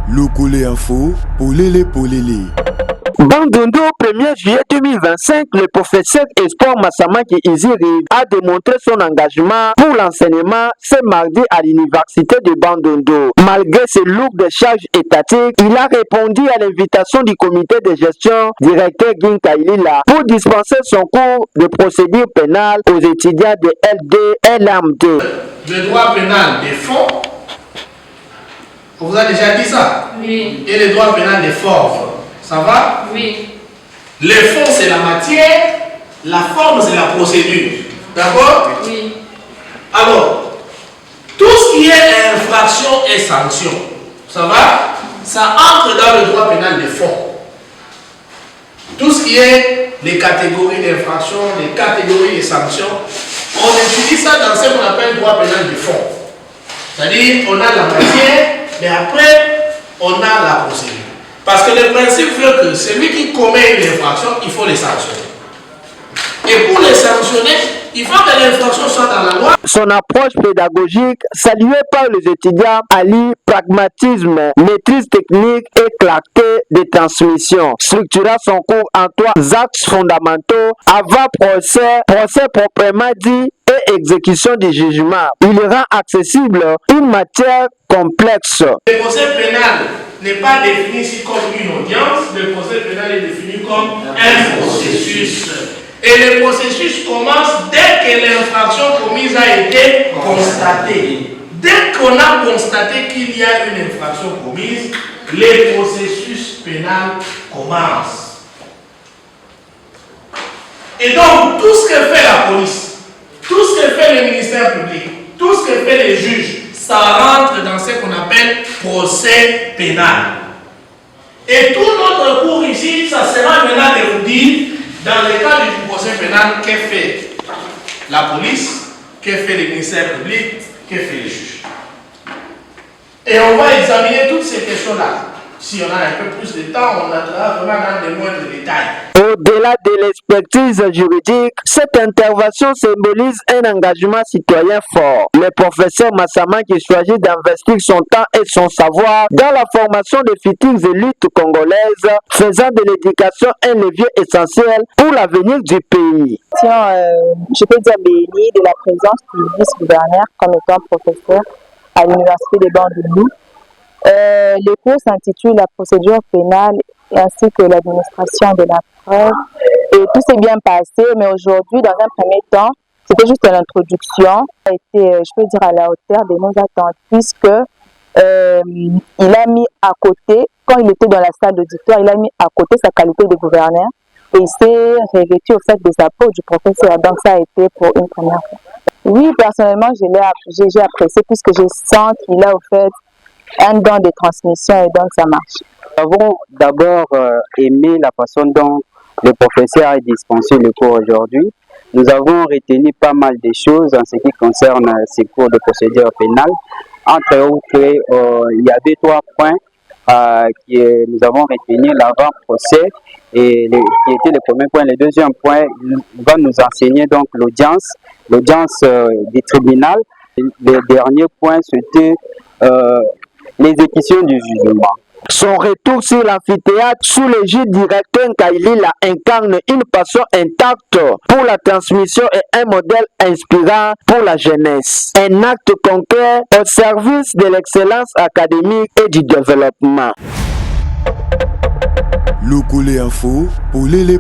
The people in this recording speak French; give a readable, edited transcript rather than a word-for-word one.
Lokole Info, Polele. Bandundu, 1er juillet 2025, le professeur Espoir Massamaki Iziri a démontré son engagement pour l'enseignement ce mardi à l'université de Bandundu. Malgré ses lourdes charges étatiques, il a répondu à l'invitation du comité de gestion, directeur Ginka Ilila, pour dispenser son cours de procédure pénale aux étudiants de LD LMD. Le droit pénal des fonds, on vous a déjà dit ça? Oui. Et le droit pénal des formes, ça va? Oui. Les fonds, c'est la matière, la forme, c'est la procédure. D'accord? Oui. Alors, tout ce qui est infraction et sanction, ça va? Ça entre dans le droit pénal des fonds. Tout ce qui est les catégories d'infraction, les catégories de sanctions, on étudie ça dans ce qu'on appelle le droit pénal des fonds. C'est-à-dire, on a la matière, mais après, on a la procédure. Parce que le principe veut que celui qui commet une infraction, il faut les sanctionner. Et pour les sanctionner, il faut que l'infraction soit dans la loi. Son approche pédagogique, saluée par les étudiants, allie pragmatisme, maîtrise technique et clarté de transmission. Structura son cours en 3 axes fondamentaux: avant-procès, procès proprement dit et exécution du jugement. Il rend accessible une matière complexe. Le procès pénal n'est pas défini ici comme une audience, le procès pénal est défini comme un processus. Et le processus commence dès que l'infraction commise a été constatée. Dès qu'on a constaté qu'il y a une infraction commise, le processus pénal commence. Et donc, tout ce que fait la police, tout ce que fait le ministère public, tout ce que fait les juges, ça rentre dans ce qu'on appelle procès pénal. Et tout notre cours ici, ça sera maintenant de vous dire, dans le cadre du procès pénal, qu'est fait la police, qu'est fait le ministère public, qu'est fait les juges. Et on va examiner toutes ces questions-là. Si on a un peu plus de temps, on entrera vraiment dans des moindres détails. Au-delà de l'expertise juridique, cette intervention symbolise un engagement citoyen fort. Le professeur Massama qui choisit d'investir son temps et son savoir dans la formation des futures élites congolaises, faisant de l'éducation un levier essentiel pour l'avenir du pays. Je peux dire béni de la présence du vice-gouverneur comme étant professeur à l'université de Bandundu. Le cours s'intitule la procédure pénale ainsi que l'administration de la preuve. Et tout s'est bien passé, mais aujourd'hui, dans un premier temps, c'était juste l'introduction. Ça a été, je peux dire, à la hauteur de nos attentes, puisque il a mis à côté, quand il était dans la salle d'auditoire, il a mis à côté sa qualité de gouverneur et il s'est revêtu au fait des apports du professeur. Donc ça a été pour une première fois. Oui, personnellement, j'ai apprécié puisque je sens qu'il a au fait un don de transmission et donc ça marche. Nous avons d'abord aimé la façon dont le professeur a dispensé le cours aujourd'hui. Nous avons retenu pas mal de choses en ce qui concerne ces cours de procédure pénale. Entre autres, il y avait 3 points que nous avons retenus: l'avant-procès, et qui était le premier point. Le deuxième point, il va nous enseigner donc l'audience du tribunal. Le dernier point, c'était l'exécution du jugement. Son retour sur l'amphithéâtre sous l'égide du recteur Kailila incarne une passion intacte pour la transmission et un modèle inspirant pour la jeunesse. Un acte concret au service de l'excellence académique et du développement. Lokole Info, Polele.